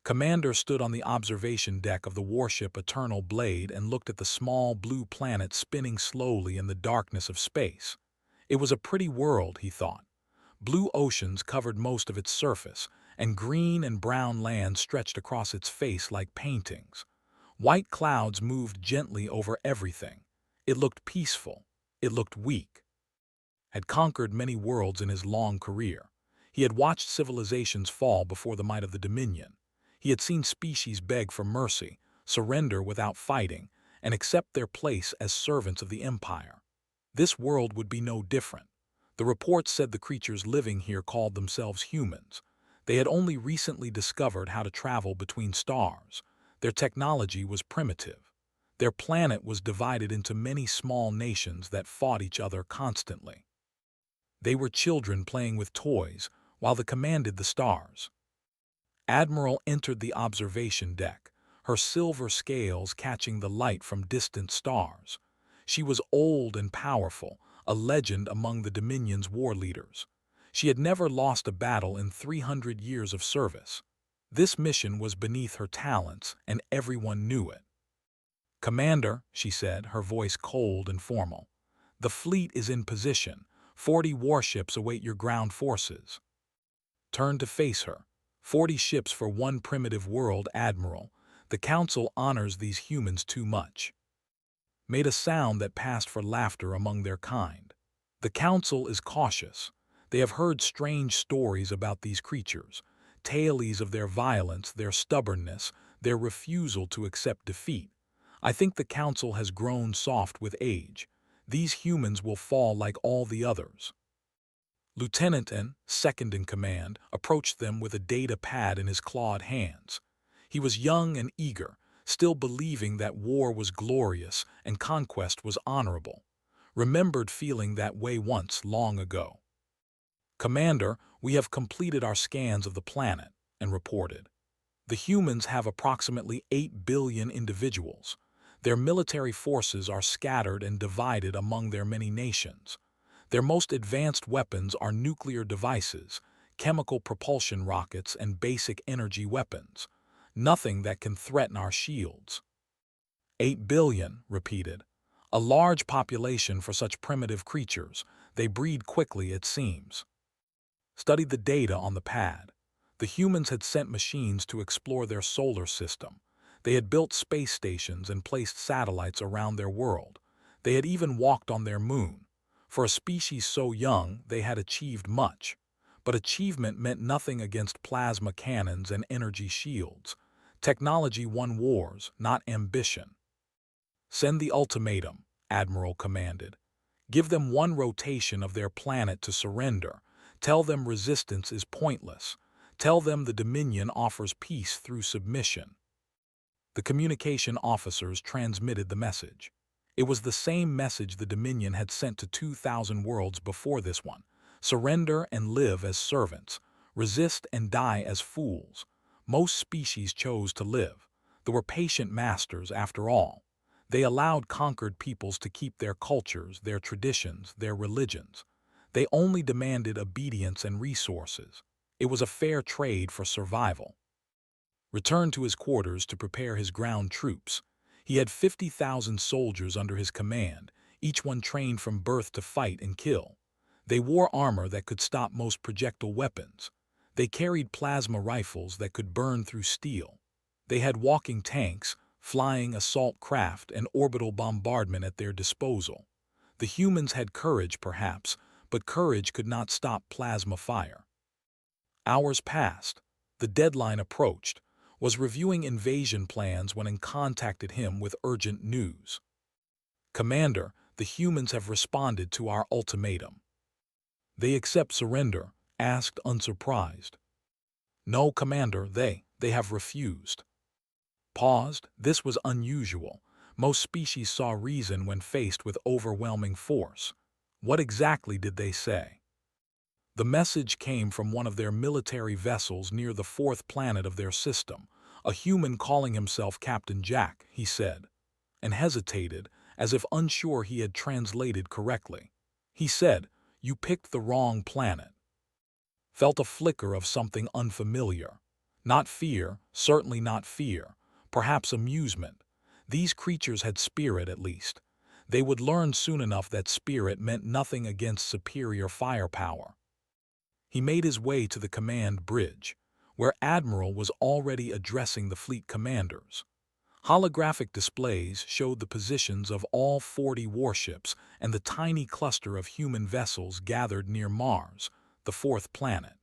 Commander stood on the observation deck of the warship Eternal Blade and looked at the small blue planet spinning slowly in the darkness of space. It was a pretty world, he thought. Blue oceans covered most of its surface, and green and brown land stretched across its face like paintings. White clouds moved gently over everything. It looked peaceful. It looked weak. Had conquered many worlds in his long career. He had watched civilizations fall before the might of the Dominion. He had seen species beg for mercy, surrender without fighting, and accept their place as servants of the Empire. This world would be no different. The reports said the creatures living here called themselves humans. They had only recently discovered how to travel between stars. Their technology was primitive. Their planet was divided into many small nations that fought each other constantly. They were children playing with toys, while they commanded the stars. Admiral entered the observation deck, her silver scales catching the light from distant stars. She was old and powerful, a legend among the Dominion's war leaders. She had never lost a battle in 300 years of service. This mission was beneath her talents, and everyone knew it. "Commander," she said, her voice cold and formal, "the fleet is in position. 40 warships await your ground forces." Turned to face her. 40 ships for one primitive world, Admiral. The Council honors these humans too much. Made a sound that passed for laughter among their kind. The Council is cautious. They have heard strange stories about these creatures, tales of their violence, their stubbornness, their refusal to accept defeat. I think the Council has grown soft with age. These humans will fall like all the others. Lieutenant N, second in command, approached them with a data pad in his clawed hands. He was young and eager, still believing that war was glorious and conquest was honorable. Remembered feeling that way once, long ago. "Commander, we have completed our scans of the planet," and reported. "The humans have approximately 8 billion individuals. Their military forces are scattered and divided among their many nations. Their most advanced weapons are nuclear devices, chemical propulsion rockets, and basic energy weapons. Nothing that can threaten our shields." 8 billion, repeated. A large population for such primitive creatures. They breed quickly, it seems. Studied the data on the pad. The humans had sent machines to explore their solar system. They had built space stations and placed satellites around their world. They had even walked on their moon. For a species so young, they had achieved much. But achievement meant nothing against plasma cannons and energy shields. Technology won wars, not ambition. "Send the ultimatum," Admiral commanded. "Give them one rotation of their planet to surrender. Tell them resistance is pointless. Tell them the Dominion offers peace through submission." The communication officers transmitted the message. It was the same message the Dominion had sent to 2,000 worlds before this one. Surrender and live as servants. Resist and die as fools. Most species chose to live. They were patient masters after all. They allowed conquered peoples to keep their cultures, their traditions, their religions. They only demanded obedience and resources. It was a fair trade for survival. Returned to his quarters to prepare his ground troops. He had 50,000 soldiers under his command, each one trained from birth to fight and kill. They wore armor that could stop most projectile weapons. They carried plasma rifles that could burn through steel. They had walking tanks, flying assault craft, and orbital bombardment at their disposal. The humans had courage, perhaps, but courage could not stop plasma fire. Hours passed. The deadline approached. Was reviewing invasion plans when it contacted him with urgent news. "Commander, the humans have responded to our ultimatum." "They accept surrender?" asked, unsurprised. "No, Commander, they have refused." Paused. This was unusual. Most species saw reason when faced with overwhelming force. What exactly did they say? The message came from one of their military vessels near the 4th planet of their system. A human calling himself Captain Jack, he said, and hesitated, as if unsure he had translated correctly. He said, "You picked the wrong planet." Felt a flicker of something unfamiliar. Not fear, certainly not fear, perhaps amusement. These creatures had spirit at least. They would learn soon enough that spirit meant nothing against superior firepower. He made his way to the command bridge, where Admiral was already addressing the fleet commanders. Holographic displays showed the positions of all 40 warships and the tiny cluster of human vessels gathered near Mars, the fourth planet.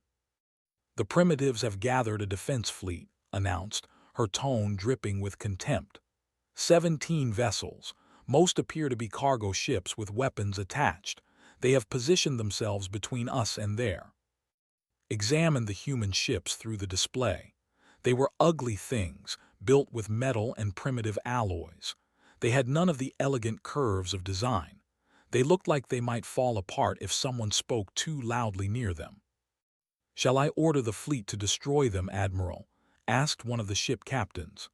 "The primitives have gathered a defense fleet," announced, her tone dripping with contempt. 17 vessels. Most appear to be cargo ships with weapons attached. They have positioned themselves between us and there. Examine the human ships through the display. They were ugly things, built with metal and primitive alloys. They had none of the elegant curves of design. They looked like they might fall apart if someone spoke too loudly near them. "Shall I order the fleet to destroy them, Admiral?" asked one of the ship captains.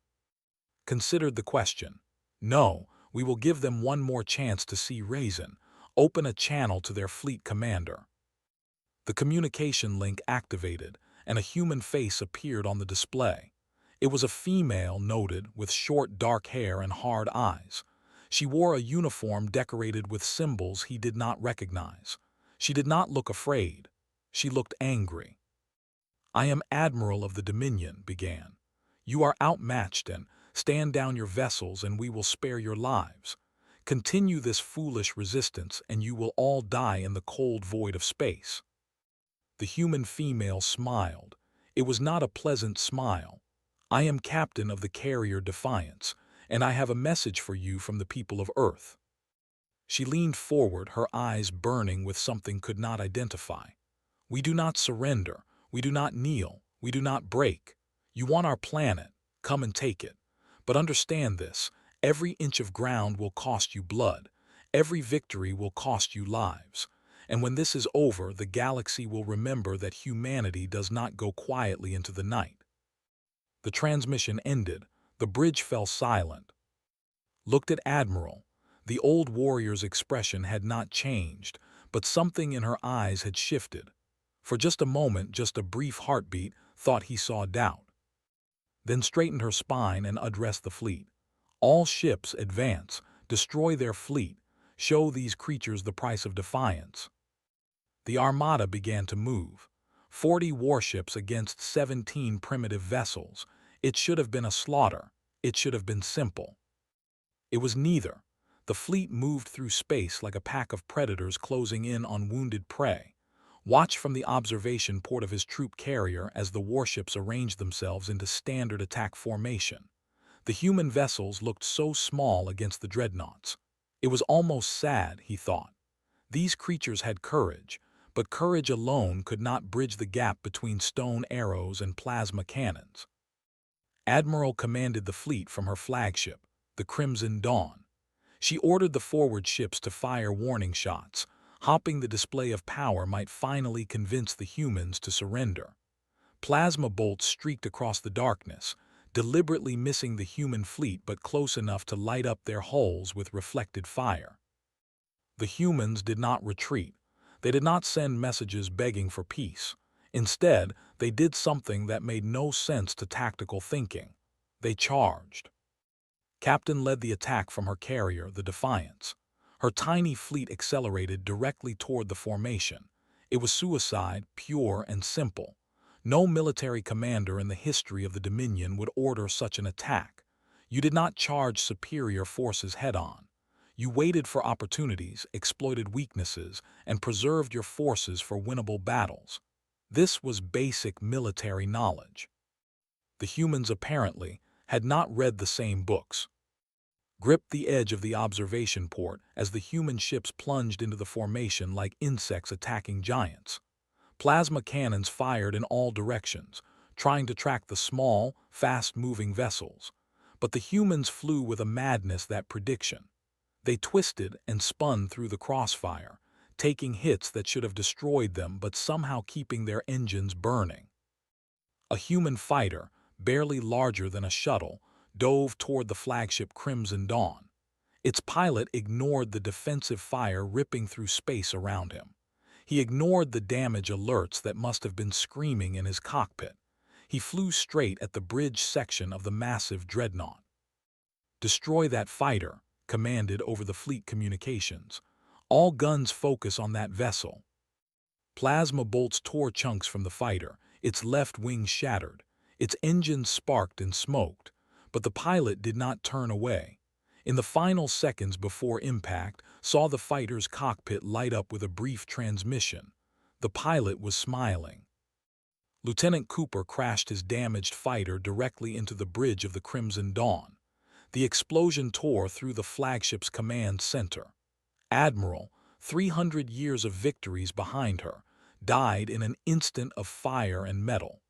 Considered the question. "No, we will give them one more chance to see reason. Open a channel to their fleet commander." The communication link activated, and a human face appeared on the display. It was a female, noted, with short dark hair and hard eyes. She wore a uniform decorated with symbols he did not recognize. She did not look afraid. She looked angry. "I am Admiral of the Dominion," began. "You are outmatched, and stand down your vessels and we will spare your lives. Continue this foolish resistance and you will all die in the cold void of space." The human female smiled. It was not a pleasant smile. "I am captain of the carrier Defiance, and I have a message for you from the people of Earth." She leaned forward, her eyes burning with something could not identify. "We do not surrender. We do not kneel. We do not break. You want our planet. Come and take it. But understand this. Every inch of ground will cost you blood. Every victory will cost you lives. And when this is over, the galaxy will remember that humanity does not go quietly into the night." The transmission ended. The bridge fell silent. Looked at Admiral. The old warrior's expression had not changed, but something in her eyes had shifted. For just a moment, just a brief heartbeat, thought he saw doubt. Then straightened her spine and addressed the fleet. "All ships, advance. Destroy their fleet. Show these creatures the price of defiance." The armada began to move. 40 warships against 17 primitive vessels. It should have been a slaughter. It should have been simple. It was neither. The fleet moved through space like a pack of predators closing in on wounded prey. Watch from the observation port of his troop carrier as the warships arranged themselves into standard attack formation. The human vessels looked so small against the dreadnoughts. It was almost sad, he thought. These creatures had courage, but courage alone could not bridge the gap between stone arrows and plasma cannons. Admiral commanded the fleet from her flagship, the Crimson Dawn. She ordered the forward ships to fire warning shots, hoping the display of power might finally convince the humans to surrender. Plasma bolts streaked across the darkness, deliberately missing the human fleet but close enough to light up their hulls with reflected fire. The humans did not retreat. They did not send messages begging for peace. Instead, they did something that made no sense to tactical thinking. They charged. Captain led the attack from her carrier, the Defiance. Her tiny fleet accelerated directly toward the formation. It was suicide, pure and simple. No military commander in the history of the Dominion would order such an attack. You did not charge superior forces head-on. You waited for opportunities, exploited weaknesses, and preserved your forces for winnable battles. This was basic military knowledge. The humans apparently had not read the same books. Gripped the edge of the observation port as the human ships plunged into the formation like insects attacking giants. Plasma cannons fired in all directions, trying to track the small, fast-moving vessels. But the humans flew with a madness that prediction. They twisted and spun through the crossfire, taking hits that should have destroyed them but somehow keeping their engines burning. A human fighter, barely larger than a shuttle, dove toward the flagship Crimson Dawn. Its pilot ignored the defensive fire ripping through space around him. He ignored the damage alerts that must have been screaming in his cockpit. He flew straight at the bridge section of the massive dreadnought. "Destroy that fighter," commanded over the fleet communications. "All guns focus on that vessel." Plasma bolts tore chunks from the fighter, its left wing shattered, its engines sparked and smoked, but the pilot did not turn away. In the final seconds before impact, saw the fighter's cockpit light up with a brief transmission. The pilot was smiling. Lieutenant Cooper crashed his damaged fighter directly into the bridge of the Crimson Dawn. The explosion tore through the flagship's command center. Admiral, 300 years of victories behind her, died in an instant of fire and metal.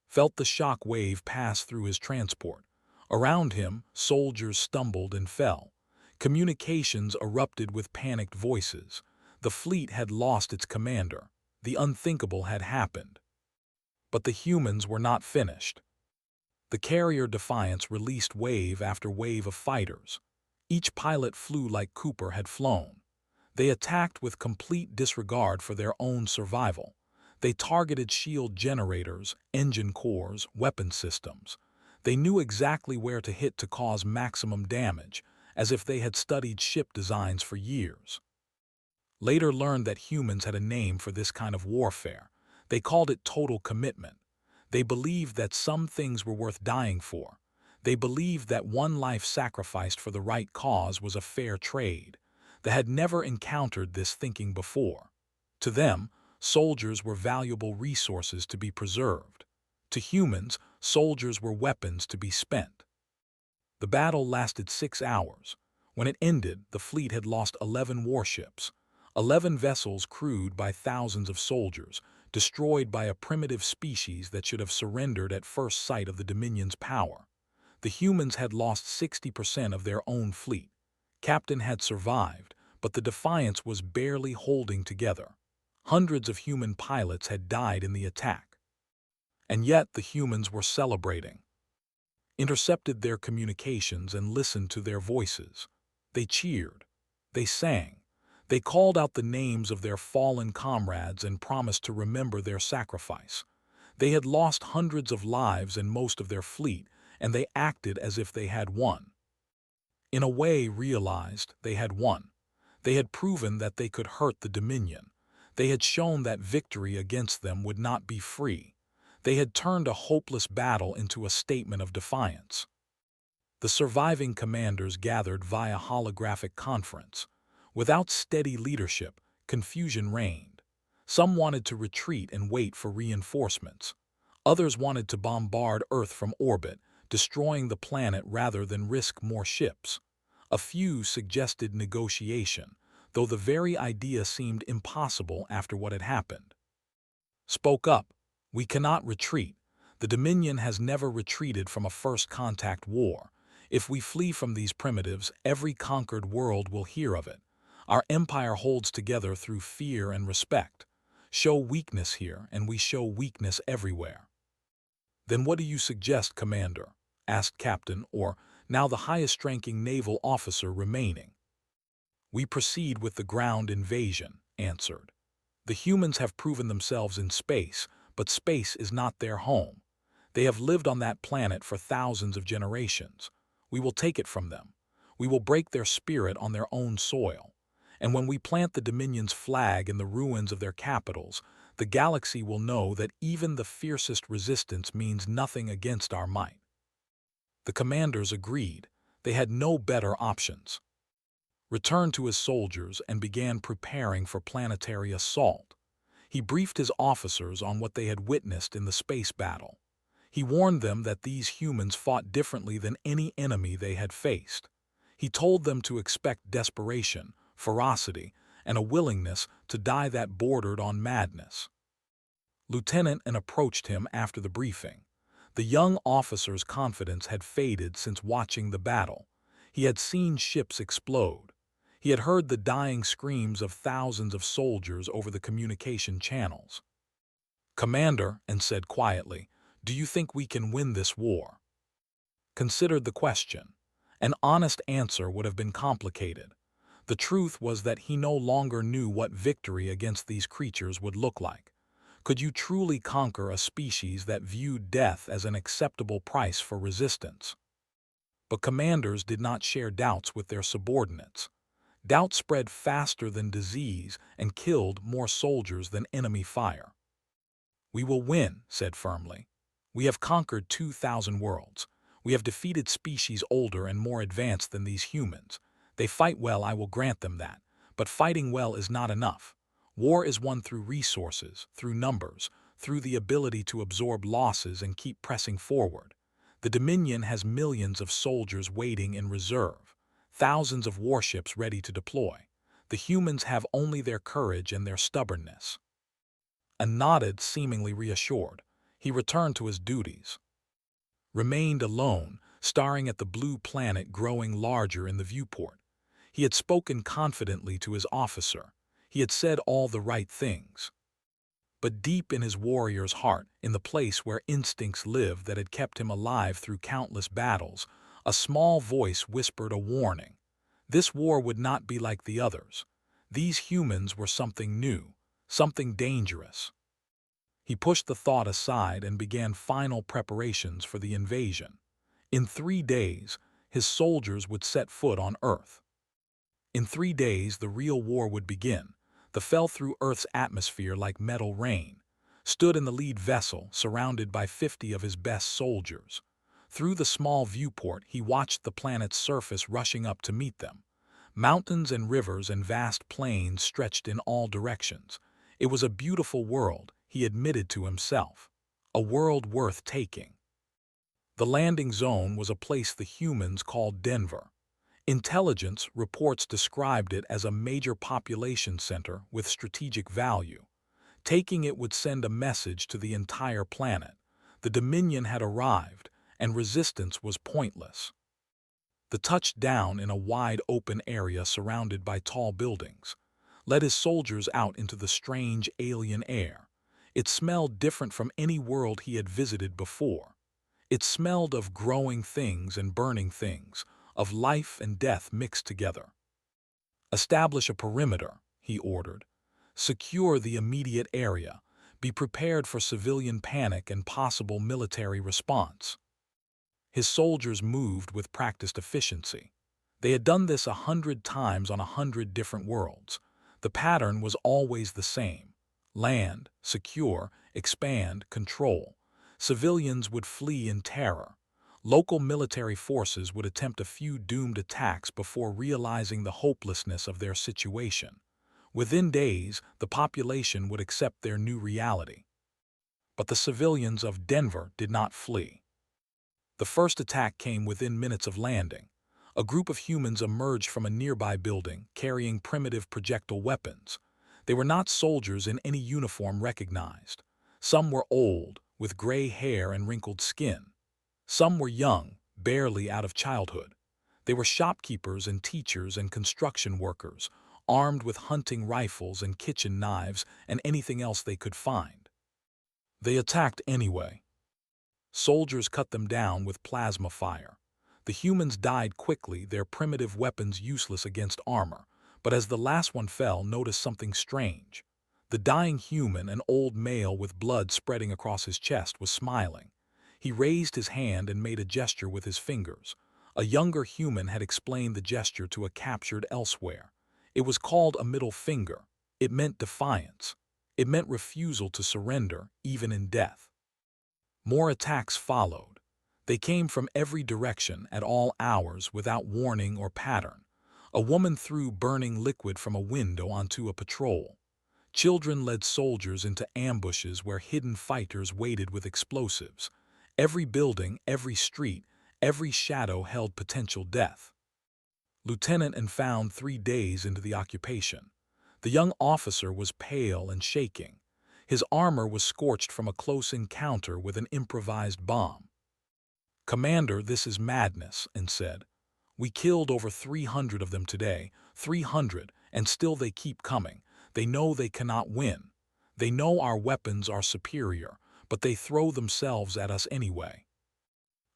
Felt the shock wave pass through his transport. Around him, soldiers stumbled and fell. Communications erupted with panicked voices. The fleet had lost its commander. The unthinkable had happened. But the humans were not finished. The carrier Defiance released wave after wave of fighters. Each pilot flew like Cooper had flown. They attacked with complete disregard for their own survival. They targeted shield generators, engine cores, weapon systems. They knew exactly where to hit to cause maximum damage, as if they had studied ship designs for years. Later learned that humans had a name for this kind of warfare. They called it total commitment. They believed that some things were worth dying for. They believed that one life sacrificed for the right cause was a fair trade. They had never encountered this thinking before. To them, soldiers were valuable resources to be preserved. To humans, soldiers were weapons to be spent. The battle lasted 6 hours. When it ended, the fleet had lost 11 warships, 11 vessels crewed by thousands of soldiers, destroyed by a primitive species that should have surrendered at first sight of the Dominion's power. The humans had lost 60% of their own fleet. Captain had survived, but the Defiance was barely holding together. Hundreds of human pilots had died in the attack. And yet the humans were celebrating. Intercepted their communications and listened to their voices. They cheered. They sang. They called out the names of their fallen comrades and promised to remember their sacrifice. They had lost hundreds of lives and most of their fleet, and they acted as if they had won. In a way, realized they had won. They had proven that they could hurt the Dominion. They had shown that victory against them would not be free. They had turned a hopeless battle into a statement of defiance. The surviving commanders gathered via holographic conference. Without steady leadership, confusion reigned. Some wanted to retreat and wait for reinforcements. Others wanted to bombard Earth from orbit, destroying the planet rather than risk more ships. A few suggested negotiation, though the very idea seemed impossible after what had happened. Spoke up. "We cannot retreat. The Dominion has never retreated from a first contact war. If we flee from these primitives, every conquered world will hear of it. Our empire holds together through fear and respect. Show weakness here, and we show weakness everywhere." "Then what do you suggest, Commander?" asked Captain, or now the highest-ranking naval officer remaining. "We proceed with the ground invasion," answered. "The humans have proven themselves in space, but space is not their home. They have lived on that planet for thousands of generations. We will take it from them. We will break their spirit on their own soil. And when we plant the Dominion's flag in the ruins of their capitals, the galaxy will know that even the fiercest resistance means nothing against our might." The commanders agreed. They had no better options. Returned to his soldiers and began preparing for planetary assault. He briefed his officers on what they had witnessed in the space battle. He warned them that these humans fought differently than any enemy they had faced. He told them to expect desperation, ferocity, and a willingness to die that bordered on madness. Lieutenant and approached him after the briefing. The young officer's confidence had faded since watching the battle. He had seen ships explode. He had heard the dying screams of thousands of soldiers over the communication channels. "Commander," and said quietly, "do you think we can win this war?" Considered the question. An honest answer would have been complicated. The truth was that he no longer knew what victory against these creatures would look like. Could you truly conquer a species that viewed death as an acceptable price for resistance? But commanders did not share doubts with their subordinates. Doubt spread faster than disease and killed more soldiers than enemy fire. "We will win," said firmly. "We have conquered 2,000 worlds. We have defeated species older and more advanced than these humans. They fight well, I will grant them that. But fighting well is not enough. War is won through resources, through numbers, through the ability to absorb losses and keep pressing forward. The Dominion has millions of soldiers waiting in reserve, thousands of warships ready to deploy. The humans have only their courage and their stubbornness." And nodded, seemingly reassured. He returned to his duties. Remained alone, staring at the blue planet growing larger in the viewport. He had spoken confidently to his officer. He had said all the right things. But deep in his warrior's heart, in the place where instincts lived that had kept him alive through countless battles, a small voice whispered a warning. This war would not be like the others. These humans were something new, something dangerous. He pushed the thought aside and began final preparations for the invasion. In 3 days, his soldiers would set foot on Earth. In 3 days, the real war would begin. The fell through Earth's atmosphere like metal rain, stood in the lead vessel, surrounded by 50 of his best soldiers. Through the small viewport, he watched the planet's surface rushing up to meet them. Mountains and rivers and vast plains stretched in all directions. It was a beautiful world, he admitted to himself. A world worth taking. The landing zone was a place the humans called Denver. Intelligence reports described it as a major population center with strategic value. Taking it would send a message to the entire planet. The Dominion had arrived, and resistance was pointless. The touchdown in a wide open area surrounded by tall buildings led his soldiers out into the strange alien air. It smelled different from any world he had visited before. It smelled of growing things and burning things, of life and death mixed together. "Establish a perimeter," he ordered. "Secure the immediate area. Be prepared for civilian panic and possible military response." His soldiers moved with practiced efficiency. They had done this 100 times on 100 different worlds. The pattern was always the same. Land, secure, expand, control. Civilians would flee in terror. Local military forces would attempt a few doomed attacks before realizing the hopelessness of their situation. Within days, the population would accept their new reality. But the civilians of Denver did not flee. The first attack came within minutes of landing. A group of humans emerged from a nearby building, carrying primitive projectile weapons. They were not soldiers in any uniform recognized. Some were old, with gray hair and wrinkled skin. Some were young, barely out of childhood. They were shopkeepers and teachers and construction workers, armed with hunting rifles and kitchen knives and anything else they could find. They attacked anyway. Soldiers cut them down with plasma fire. The humans died quickly, their primitive weapons useless against armor. But as the last one fell, noticed something strange. The dying human, an old male with blood spreading across his chest, was smiling. He raised his hand and made a gesture with his fingers. A younger human had explained the gesture to a captured elsewhere. It was called a middle finger. It meant defiance. It meant refusal to surrender, even in death. More attacks followed. They came from every direction at all hours without warning or pattern. A woman threw burning liquid from a window onto a patrol. Children led soldiers into ambushes where hidden fighters waited with explosives. Every building, every street, every shadow held potential death. Lieutenant and found 3 days into the occupation. The young officer was pale and shaking. His armor was scorched from a close encounter with an improvised bomb. "Commander, this is madness," and said. "We killed over 300 of them today, 300, and still they keep coming. They know they cannot win. They know our weapons are superior, but they throw themselves at us anyway."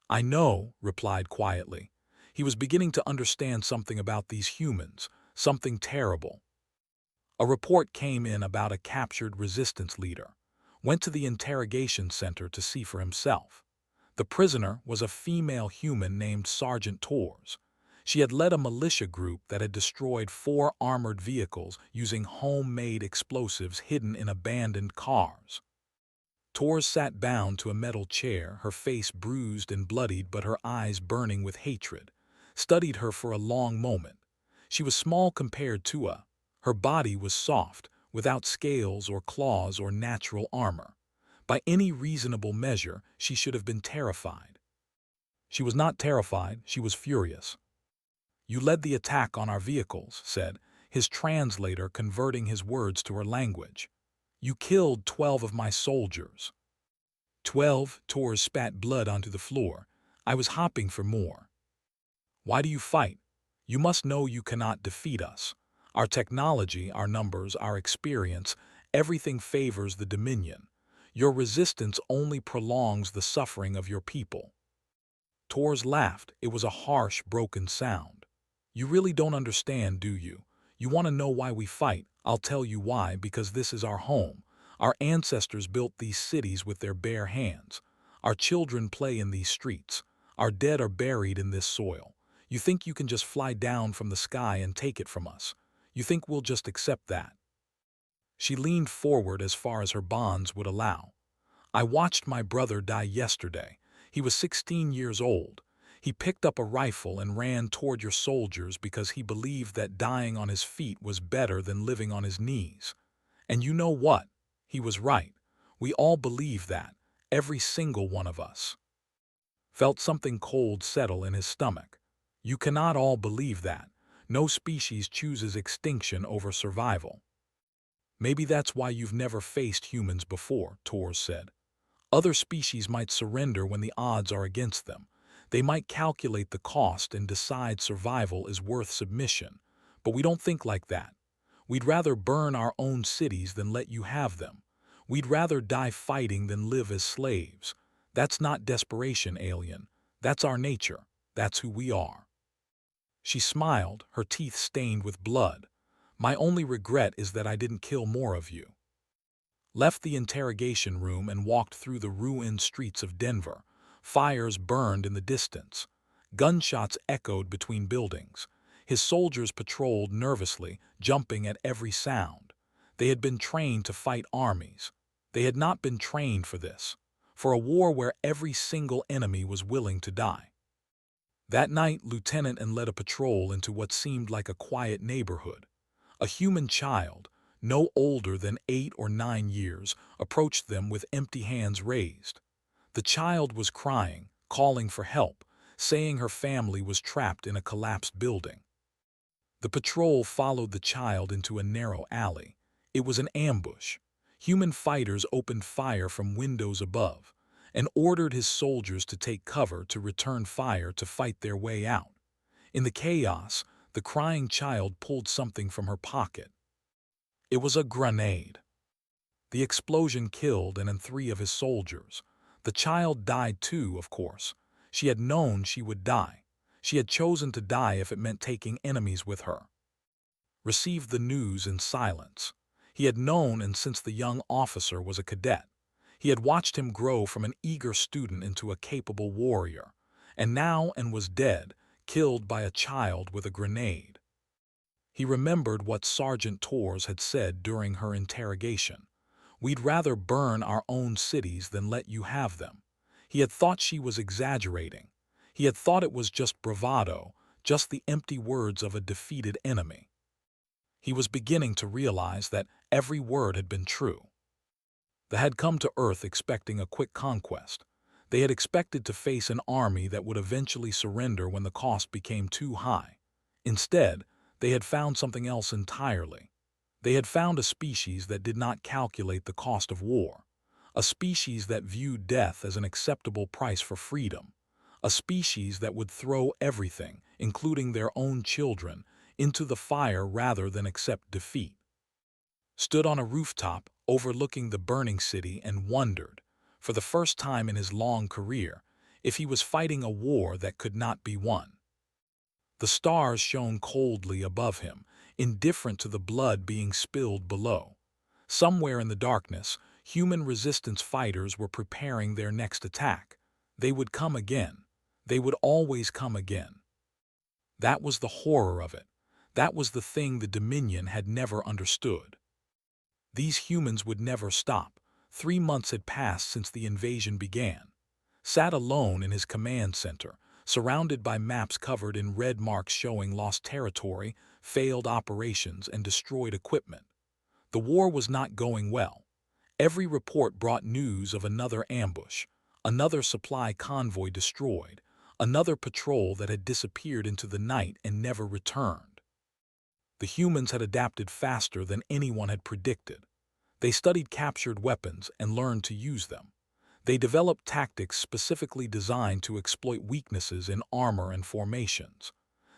"I know," replied quietly. He was beginning to understand something about these humans, something terrible. A report came in about a captured resistance leader. went to the interrogation center to see for himself. The prisoner was a female human named Sergeant Tors. She had led a militia group that had destroyed 4 armored vehicles using homemade explosives hidden in abandoned cars. Tors sat bound to a metal chair, her face bruised and bloodied but her eyes burning with hatred, studied her for a long moment. She was small compared to her. Her body was soft, without scales or claws or natural armor. By any reasonable measure, she should have been terrified. She was not terrified, she was furious. "You led the attack on our vehicles," said his translator, converting his words to her language. "You killed 12 of my soldiers." 12, Tors spat blood onto the floor. "I was hopping for more." "Why do you fight? You must know you cannot defeat us. Our technology, our numbers, our experience, everything favors the Dominion. Your resistance only prolongs the suffering of your people." Tors laughed. It was a harsh, broken sound. "You really don't understand, do you? You want to know why we fight? I'll tell you why, because this is our home. Our ancestors built these cities with their bare hands. Our children play in these streets. Our dead are buried in this soil. You think you can just fly down from the sky and take it from us? You think we'll just accept that?" She leaned forward as far as her bonds would allow. "I watched my brother die yesterday. He was 16 years old. He picked up a rifle and ran toward your soldiers because he believed that dying on his feet was better than living on his knees. And you know what? He was right. We all believe that, every single one of us." Felt something cold settle in his stomach. You cannot all believe that. No species chooses extinction over survival. "Maybe that's why you've never faced humans before," Tors said. "Other species might surrender when the odds are against them. They might calculate the cost and decide survival is worth submission. But we don't think like that. We'd rather burn our own cities than let you have them. We'd rather die fighting than live as slaves. That's not desperation, alien. That's our nature. That's who we are." She smiled, her teeth stained with blood. "My only regret is that I didn't kill more of you." Left the interrogation room and walked through the ruined streets of Denver. Fires burned in the distance. Gunshots echoed between buildings. His soldiers patrolled nervously, jumping at every sound. They had been trained to fight armies. They had not been trained for this, for a war where every single enemy was willing to die. That night, Lieutenant and led a patrol into what seemed like a quiet neighborhood. A human child, no older than 8 or 9 years, approached them with empty hands raised. The child was crying, calling for help, saying her family was trapped in a collapsed building. The patrol followed the child into a narrow alley. It was an ambush. Human fighters opened fire from windows above and ordered his soldiers to take cover to return fire to fight their way out. In the chaos, the crying child pulled something from her pocket. It was a grenade. The explosion killed and 3 of his soldiers. The child died too, of course. She had known she would die. She had chosen to die if it meant taking enemies with her. Received the news in silence. He had known, and since the young officer was a cadet, he had watched him grow from an eager student into a capable warrior, and now was dead, killed by a child with a grenade. He remembered what Sergeant Tors had said during her interrogation. "We'd rather burn our own cities than let you have them." He had thought she was exaggerating. He had thought it was just bravado, just the empty words of a defeated enemy. He was beginning to realize that every word had been true. They had come to Earth expecting a quick conquest. They had expected to face an army that would eventually surrender when the cost became too high. Instead, they had found something else entirely. They had found a species that did not calculate the cost of war, a species that viewed death as an acceptable price for freedom, a species that would throw everything, including their own children, into the fire rather than accept defeat. Stood on a rooftop overlooking the burning city and wondered, for the first time in his long career, if he was fighting a war that could not be won. The stars shone coldly above him, indifferent to the blood being spilled below. Somewhere in the darkness, Human resistance fighters were preparing their next attack. They would come again. They would always come again. That was the horror of it. That was the thing the Dominion had never understood. These humans would never stop. 3 months had passed since the invasion began. Sat alone in his command center, surrounded by maps covered in red marks showing lost territory, failed operations, and destroyed equipment. The war was not going well. Every report brought news of another ambush, another supply convoy destroyed, another patrol that had disappeared into the night and never returned. The humans had adapted faster than anyone had predicted. They studied captured weapons and learned to use them. They developed tactics specifically designed to exploit weaknesses in armor and formations.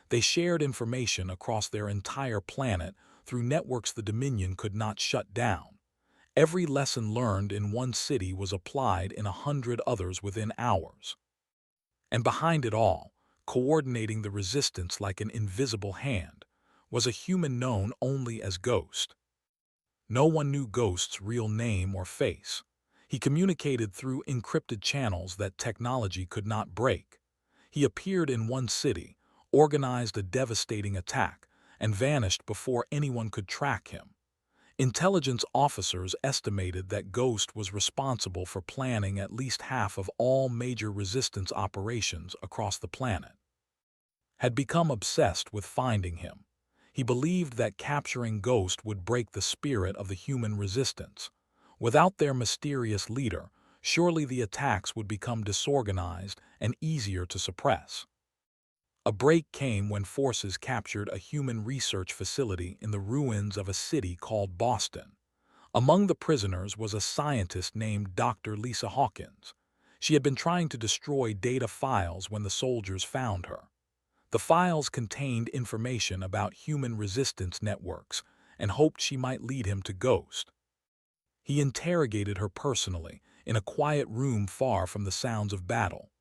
They shared information across their entire planet through networks the Dominion could not shut down. Every lesson learned in one city was applied in 100 others within hours. And behind it all, coordinating the resistance like an invisible hand, was a human known only as Ghost. No one knew Ghost's real name or face. He communicated through encrypted channels that technology could not break. He appeared in one city, organized a devastating attack, and vanished before anyone could track him. Intelligence officers estimated that Ghost was responsible for planning at least half of all major resistance operations across the planet. Had become obsessed with finding him. He believed that capturing Ghost would break the spirit of the human resistance. Without their mysterious leader, surely the attacks would become disorganized and easier to suppress. A break came when forces captured a human research facility in the ruins of a city called Boston. Among the prisoners was a scientist named Dr. Lisa Hawkins. She had been trying to destroy data files when the soldiers found her. The files contained information about human resistance networks and hoped she might lead him to Ghost. He interrogated her personally, in a quiet room far from the sounds of battle.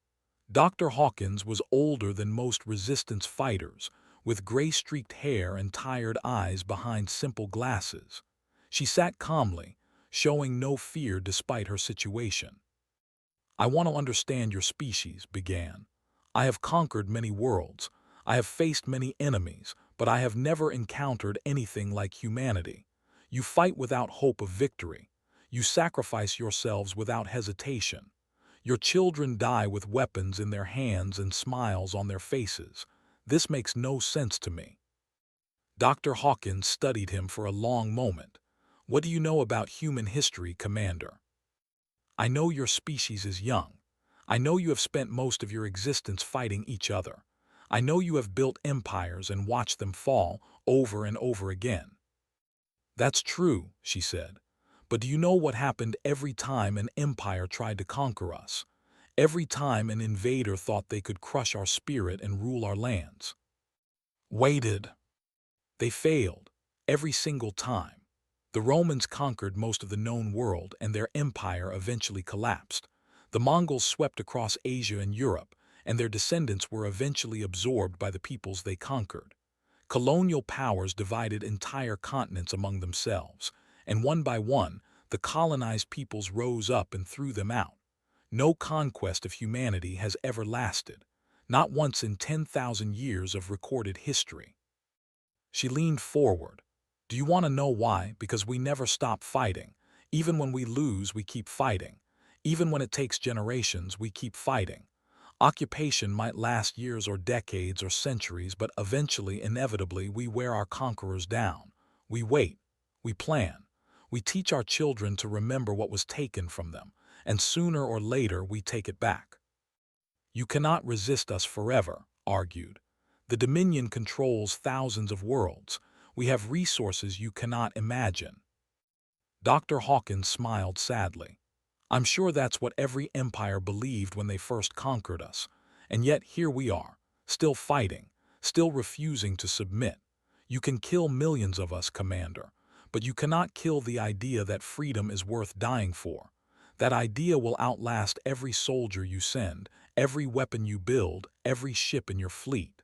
Dr. Hawkins was older than most resistance fighters, with gray-streaked hair and tired eyes behind simple glasses. She sat calmly, showing no fear despite her situation. "I want to understand your species," began. "I have conquered many worlds. I have faced many enemies, but I have never encountered anything like humanity. You fight without hope of victory. You sacrifice yourselves without hesitation. Your children die with weapons in their hands and smiles on their faces. This makes no sense to me." Dr. Hawkins studied him for a long moment. "What do you know about human history, Commander?" "I know your species is young. I know you have spent most of your existence fighting each other. I know you have built empires and watched them fall over and over again." "That's true," she said. "But do you know what happened every time an empire tried to conquer us? Every time an invader thought they could crush our spirit and rule our lands? Waited. They failed, every single time. The Romans conquered most of the known world and their empire eventually collapsed. The Mongols swept across Asia and Europe, and their descendants were eventually absorbed by the peoples they conquered. Colonial powers divided entire continents among themselves, and one by one, the colonized peoples rose up and threw them out. No conquest of humanity has ever lasted, not once in 10,000 years of recorded history." She leaned forward. "Do you want to know why? Because we never stop fighting. Even when we lose, we keep fighting. Even when it takes generations, we keep fighting. Occupation might last years or decades or centuries, but eventually, inevitably, we wear our conquerors down. We wait. We plan. We teach our children to remember what was taken from them, and sooner or later we take it back. You cannot resist us forever," argued. "The Dominion controls thousands of worlds. We have resources you cannot imagine." Dr. Hawkins smiled sadly. "I'm sure that's what every empire believed when they first conquered us. And yet here we are, still fighting, still refusing to submit. You can kill millions of us, Commander, but you cannot kill the idea that freedom is worth dying for. That idea will outlast every soldier you send, every weapon you build, every ship in your fleet."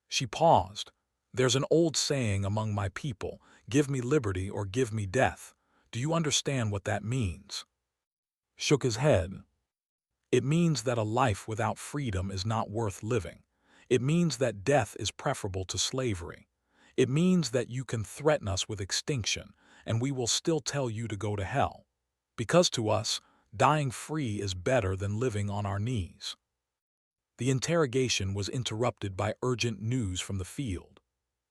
She paused. "There's an old saying among my people, 'Give me liberty or give me death.' Do you understand what that means? Shook his head. It means that a life without freedom is not worth living. It means that death is preferable to slavery. It means that you can threaten us with extinction, and we will still tell you to go to hell. Because to us, dying free is better than living on our knees. The interrogation was interrupted by urgent news from the field.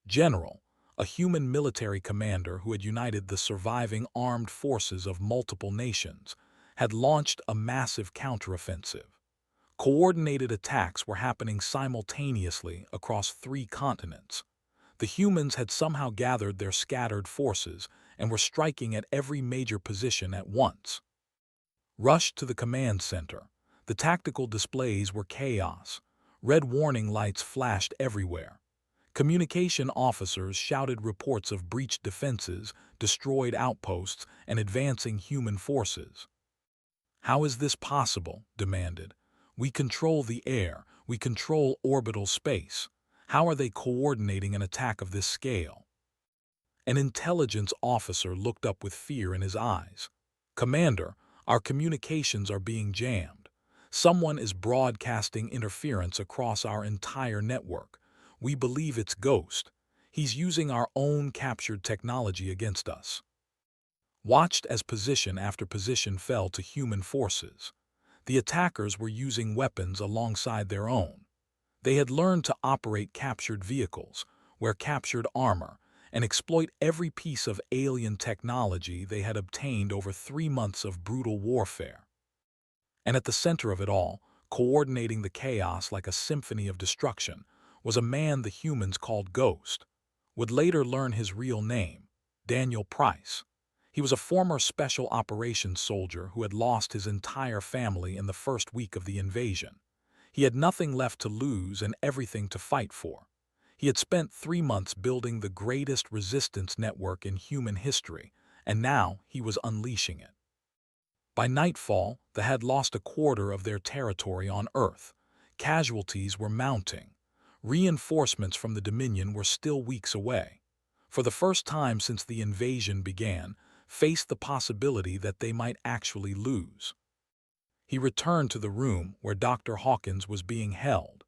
General, a human military commander who had united the surviving armed forces of multiple nations, had launched a massive counteroffensive. Coordinated attacks were happening simultaneously across 3 continents. The humans had somehow gathered their scattered forces and were striking at every major position at once. Rushed to the command center, the tactical displays were chaos. Red warning lights flashed everywhere. Communication officers shouted reports of breached defenses, destroyed outposts, and advancing human forces. "How is this possible?" demanded. "We control the air, we control orbital space. How are they coordinating an attack of this scale?" An intelligence officer looked up with fear in his eyes. "Commander, our communications are being jammed. Someone is broadcasting interference across our entire network. We believe it's Ghost. He's using our own captured technology against us." Watched as position after position fell to human forces. The attackers were using weapons alongside their own. They had learned to operate captured vehicles, wear captured armor, and exploit every piece of alien technology they had obtained over 3 months of brutal warfare. And at the center of it all, coordinating the chaos like a symphony of destruction, was a man the humans called Ghost. Would later learn his real name, Daniel Price. He was a former special operations soldier who had lost his entire family in the first week of the invasion. He had nothing left to lose and everything to fight for. He had spent 3 months building the greatest resistance network in human history, and now he was unleashing it. By nightfall, they had lost a quarter of their territory on Earth. Casualties were mounting. Reinforcements from the Dominion were still weeks away. For the first time since the invasion began, faced the possibility that they might actually lose. He returned to the room where Dr. Hawkins was being held.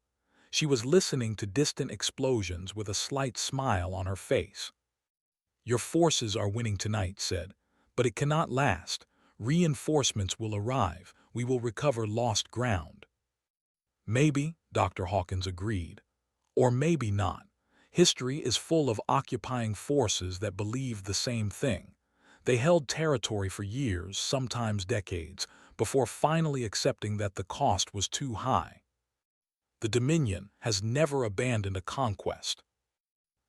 She was listening to distant explosions with a slight smile on her face. "Your forces are winning tonight," said, "but it cannot last. Reinforcements will arrive. We will recover lost ground." "Maybe," Dr. Hawkins agreed. "Or maybe not. History is full of occupying forces that believed the same thing. They held territory for years, sometimes decades, before finally accepting that the cost was too high. The Dominion has never abandoned a conquest."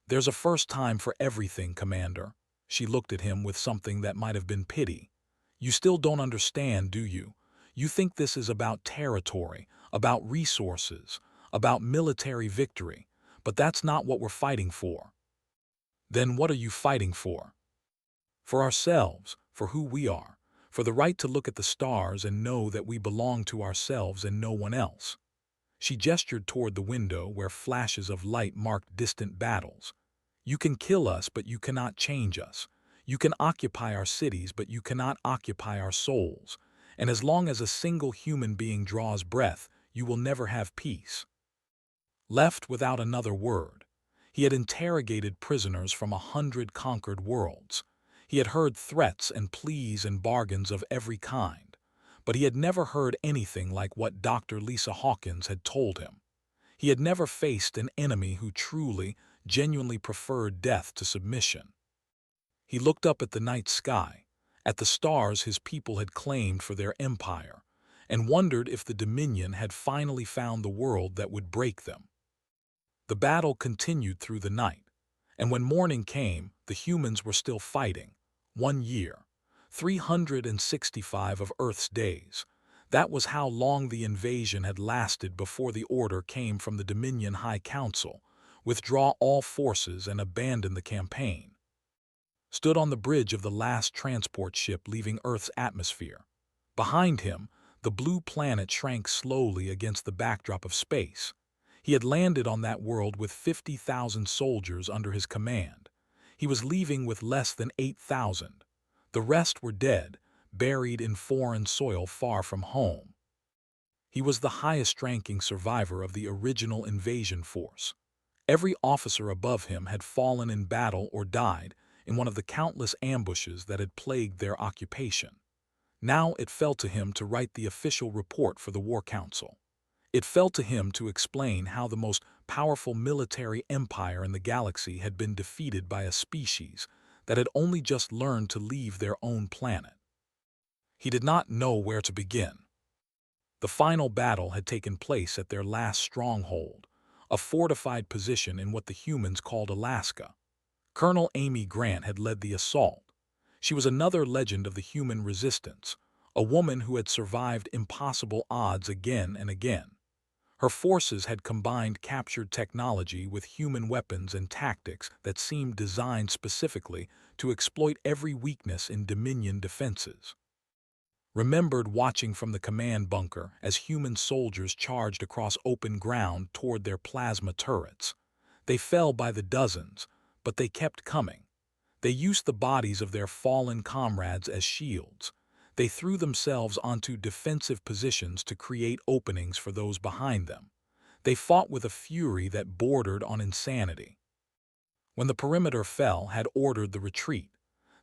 "There's a first time for everything, Commander." She looked at him with something that might have been pity. "You still don't understand, do you? You think this is about territory, about resources, about military victory, but that's not what we're fighting for." "Then what are you fighting for?" "For ourselves, for who we are, for the right to look at the stars and know that we belong to ourselves and no one else." She gestured toward the window where flashes of light marked distant battles. "You can kill us, but you cannot change us. You can occupy our cities, but you cannot occupy our souls. And as long as a single human being draws breath, you will never have peace." Left without another word, he had interrogated prisoners from 100 conquered worlds. He had heard threats and pleas and bargains of every kind. But he had never heard anything like what Dr. Lisa Hawkins had told him. He had never faced an enemy who truly, genuinely preferred death to submission. He looked up at the night sky, at the stars his people had claimed for their empire, and wondered if the Dominion had finally found the world that would break them. The battle continued through the night, and when morning came, the humans were still fighting. 1 year. 365 of Earth's days. That was how long the invasion had lasted before the order came from the Dominion High Council: withdraw all forces and abandon the campaign. Stood on the bridge of the last transport ship leaving Earth's atmosphere. Behind him, the blue planet shrank slowly against the backdrop of space. He had landed on that world with 50,000 soldiers under his command. He was leaving with less than 8,000. The rest were dead, buried in foreign soil far from home. He was the highest-ranking survivor of the original invasion force. Every officer above him had fallen in battle or died in one of the countless ambushes that had plagued their occupation. Now it fell to him to write the official report for the War Council. It fell to him to explain how the most powerful military empire in the galaxy had been defeated by a species that had only just learned to leave their own planet. He did not know where to begin. The final battle had taken place at their last stronghold, a fortified position in what the humans called Alaska. Colonel Amy Grant had led the assault. She was another legend of the human resistance, a woman who had survived impossible odds again and again. Her forces had combined captured technology with human weapons and tactics that seemed designed specifically to exploit every weakness in Dominion defenses. Remembered watching from the command bunker as human soldiers charged across open ground toward their plasma turrets. They fell by the dozens, but they kept coming. They used the bodies of their fallen comrades as shields. They threw themselves onto defensive positions to create openings for those behind them. They fought with a fury that bordered on insanity. When the perimeter fell, had ordered the retreat.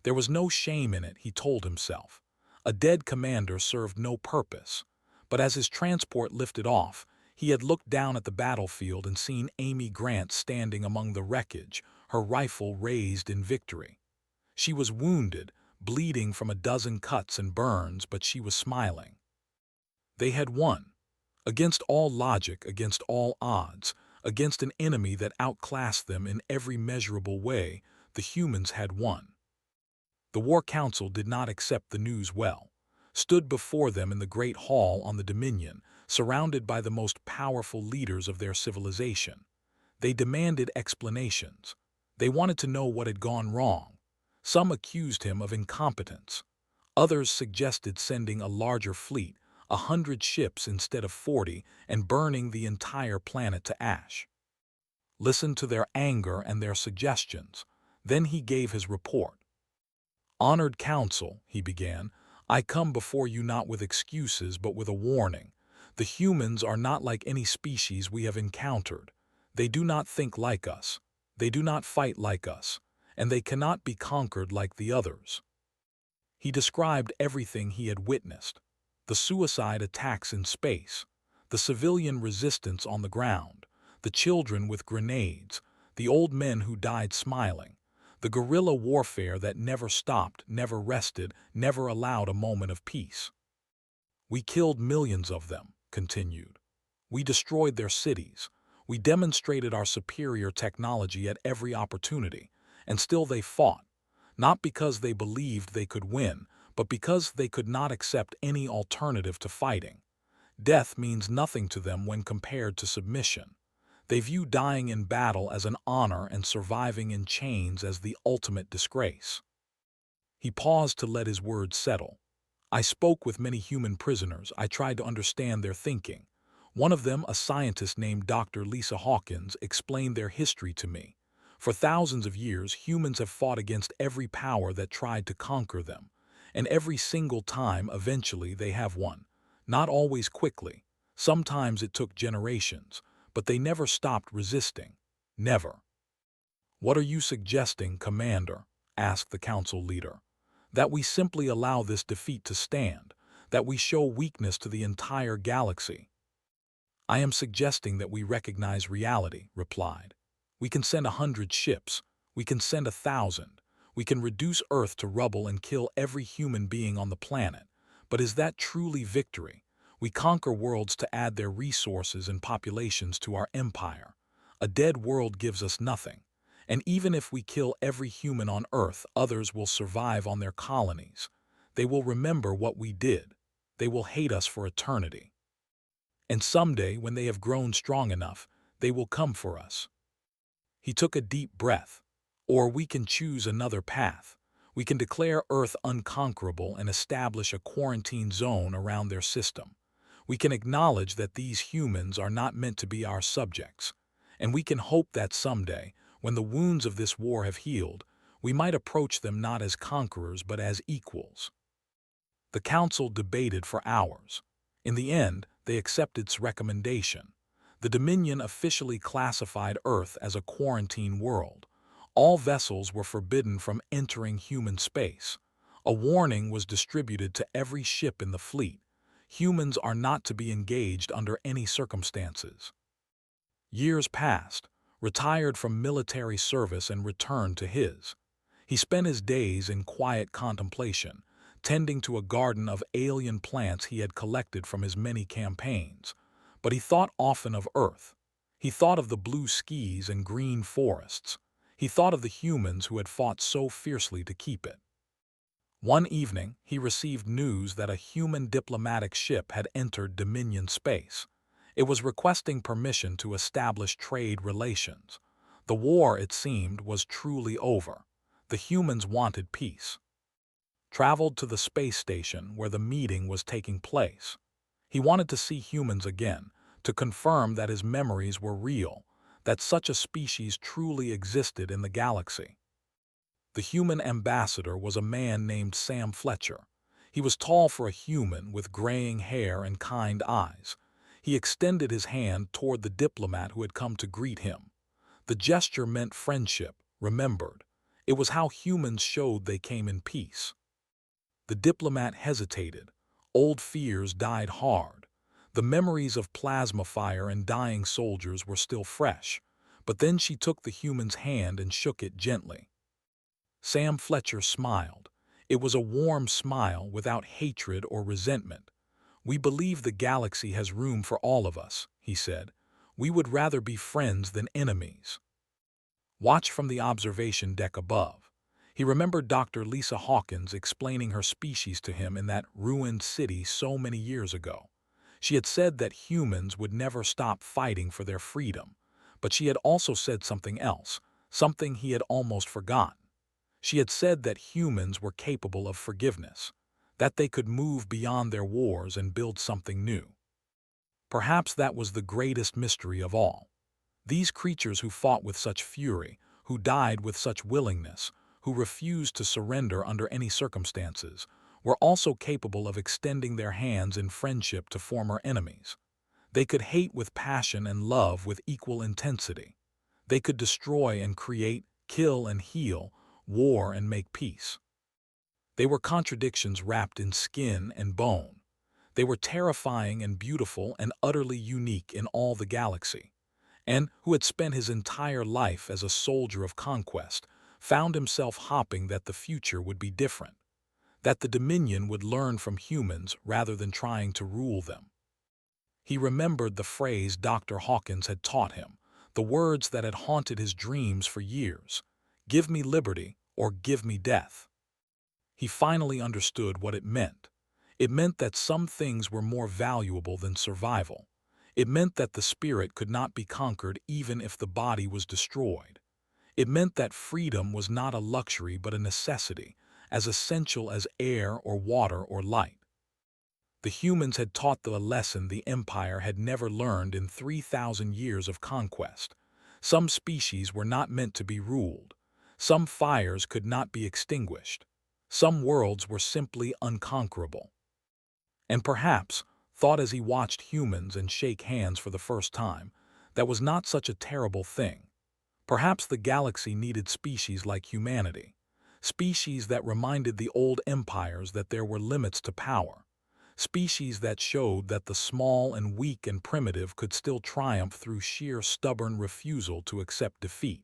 There was no shame in it, he told himself. A dead commander served no purpose. But as his transport lifted off, he had looked down at the battlefield and seen Amy Grant standing among the wreckage, her rifle raised in victory. She was wounded, bleeding from a dozen cuts and burns, but she was smiling. They had won. Against all logic, against all odds, against an enemy that outclassed them in every measurable way, the humans had won. The War Council did not accept the news well, stood before them in the Great Hall on the Dominion, surrounded by the most powerful leaders of their civilization. They demanded explanations. They wanted to know what had gone wrong. Some accused him of incompetence. Others suggested sending a larger fleet, 100 ships instead of 40, and burning the entire planet to ash. Listened to their anger and their suggestions. Then he gave his report. "Honored Council," he began, "I come before you not with excuses but with a warning. The humans are not like any species we have encountered. They do not think like us. They do not fight like us. And they cannot be conquered like the others." He described everything he had witnessed: the suicide attacks in space, the civilian resistance on the ground, the children with grenades, the old men who died smiling, the guerrilla warfare that never stopped, never rested, never allowed a moment of peace. "We killed millions of them," continued. "We destroyed their cities. We demonstrated our superior technology at every opportunity, and still they fought, not because they believed they could win, but because they could not accept any alternative to fighting. Death means nothing to them when compared to submission. They view dying in battle as an honor and surviving in chains as the ultimate disgrace." He paused to let his words settle. "I spoke with many human prisoners. I tried to understand their thinking. One of them, a scientist named Dr. Lisa Hawkins, explained their history to me. For thousands of years, humans have fought against every power that tried to conquer them. And every single time, eventually, they have won. Not always quickly. Sometimes it took generations. But they never stopped resisting. Never." "What are you suggesting, Commander?" asked the council leader. "That we simply allow this defeat to stand, that we show weakness to the entire galaxy?" "I am suggesting that we recognize reality," replied. "We can send 100 ships. We can send 1,000. We can reduce Earth to rubble and kill every human being on the planet. But is that truly victory? We conquer worlds to add their resources and populations to our empire. A dead world gives us nothing. And even if we kill every human on Earth, others will survive on their colonies. They will remember what we did. They will hate us for eternity. And someday, when they have grown strong enough, they will come for us." He took a deep breath. "Or we can choose another path. We can declare Earth unconquerable and establish a quarantine zone around their system. We can acknowledge that these humans are not meant to be our subjects. And we can hope that someday, when the wounds of this war have healed, We might approach them not as conquerors but as equals. The council debated for hours. In the end, they accepted its recommendation. The Dominion officially classified Earth as a quarantine world. All vessels were forbidden from entering human space. A warning was distributed to every ship in the fleet. Humans are not to be engaged under any circumstances. Years passed. Retired from military service and returned to his. He spent his days in quiet contemplation, tending to a garden of alien plants he had collected from his many campaigns. But he thought often of Earth. He thought of the blue skies and green forests. He thought of the humans who had fought so fiercely to keep it. One evening, he received news that a human diplomatic ship had entered Dominion space. It was requesting permission to establish trade relations. The war, it seemed, was truly over. The humans wanted peace. Traveled to the space station where the meeting was taking place. He wanted to see humans again, to confirm that his memories were real, that such a species truly existed in the galaxy. The human ambassador was a man named Sam Fletcher. He was tall for a human with graying hair and kind eyes. He extended his hand toward the diplomat who had come to greet him. The gesture meant friendship, remembered. It was how humans showed they came in peace. The diplomat hesitated. Old fears died hard. The memories of plasma fire and dying soldiers were still fresh. But then she took the human's hand and shook it gently. Sam Fletcher smiled. It was a warm smile without hatred or resentment. "We believe the galaxy has room for all of us," he said. "We would rather be friends than enemies." Watch from the observation deck above. He remembered Dr. Lisa Hawkins explaining her species to him in that ruined city so many years ago. She had said that humans would never stop fighting for their freedom, but she had also said something else, something he had almost forgotten. She had said that humans were capable of forgiveness, that they could move beyond their wars and build something new. Perhaps that was the greatest mystery of all. These creatures who fought with such fury, who died with such willingness, who refused to surrender under any circumstances, were also capable of extending their hands in friendship to former enemies. They could hate with passion and love with equal intensity. They could destroy and create, kill and heal, war and make peace. They were contradictions wrapped in skin and bone. They were terrifying and beautiful and utterly unique in all the galaxy. And who had spent his entire life as a soldier of conquest, found himself hoping that the future would be different, that the Dominion would learn from humans rather than trying to rule them. He remembered the phrase Dr. Hawkins had taught him, the words that had haunted his dreams for years: "Give me liberty or give me death." He finally understood what it meant. It meant that some things were more valuable than survival. It meant that the spirit could not be conquered even if the body was destroyed. It meant that freedom was not a luxury but a necessity, as essential as air or water or light. The humans had taught the lesson the Empire had never learned in 3,000 years of conquest. Some species were not meant to be ruled. Some fires could not be extinguished. Some worlds were simply unconquerable. And perhaps, thought as he watched humans and shake hands for the first time, that was not such a terrible thing. Perhaps the galaxy needed species like humanity, species that reminded the old empires that there were limits to power, species that showed that the small and weak and primitive could still triumph through sheer stubborn refusal to accept defeat.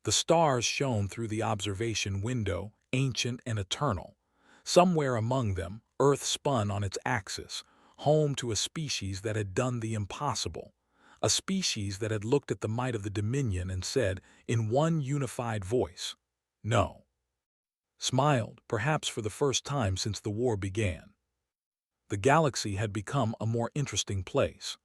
The stars shone through the observation window, ancient and eternal. Somewhere among them, Earth spun on its axis, home to a species that had done the impossible, a species that had looked at the might of the Dominion and said, in one unified voice, "No." Smiled, perhaps for the first time since the war began. The galaxy had become a more interesting place.